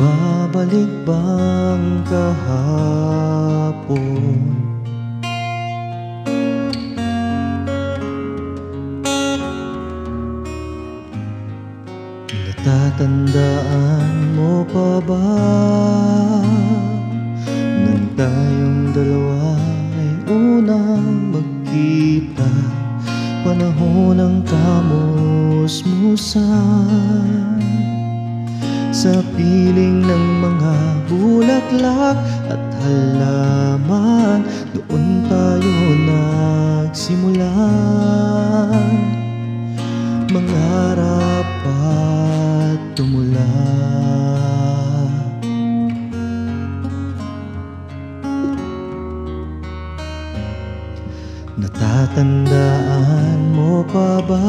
babalik bang kahapon? Natatandaan mo pa ba nang tayong dalawa ay unang magkita? Panahon ng kamusmusan, sa piling ng mga bulaklak at halaman, doon tayo nagsimulan mangarap at tumula. Natatandaan mo pa ba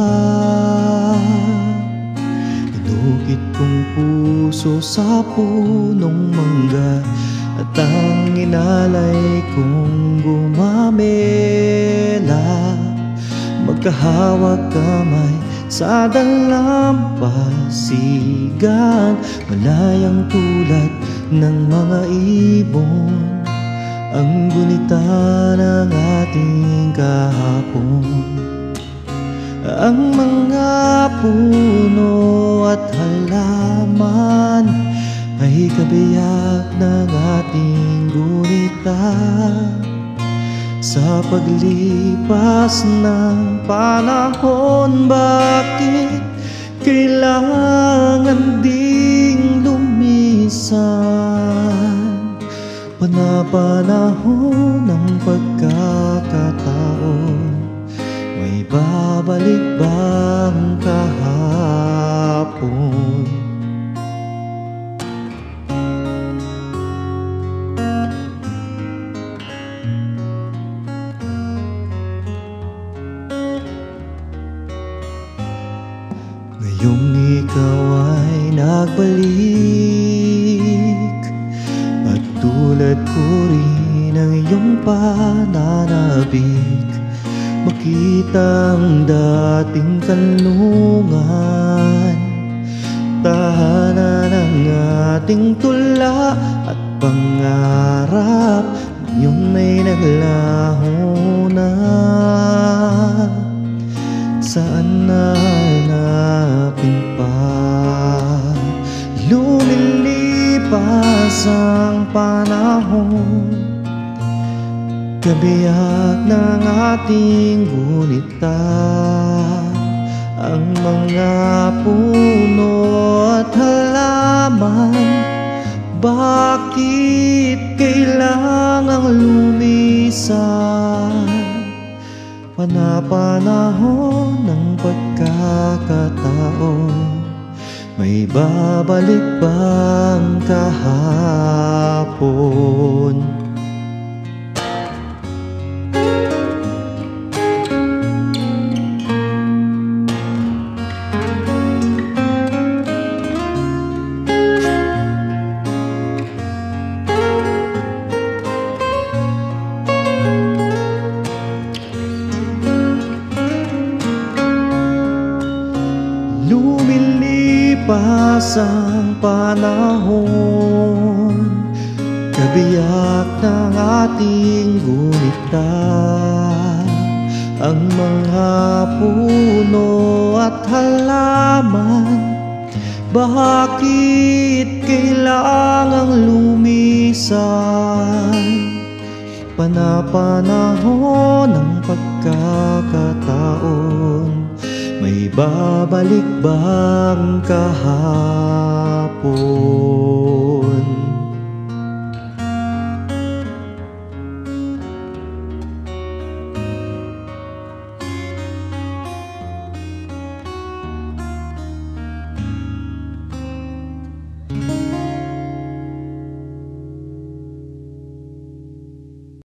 inukit kong puso sa punong mangga, at ang inalay kong gumamela, magkahawak kamay sa dalampasigan, malayang tulad ng mga ibon, ang gunita ng ating kahapon. Ang mga puno at halaman ay kabiyak ng ating gunita. Sa paglipas ng panahon, bakit kailangan ding lumisan? Panapanahon ng pagkakataon, may babalik bang kahapon? Ngayong ikaw ay nagbalik, at tulad ko rin ang iyong pananabik, makita ang dating kanlungan, tahanan ng ating tula at pangarap, ngayon ay naglaho na. Saan na hanapin pa? Lumilipas ang panahon, kabiyak ng ating gunita, ang mga puno at halaman, bakit kailangang lumisan? Panapanahon ng pagkakataon, may babalik bang kahapon? Lumilipas ang panahon, kabiyak ng ating gunita, ang mga puno at halaman, bakit kailangang lumisan? Panapanahon ng pagkakataon, may babalik bang kahapon?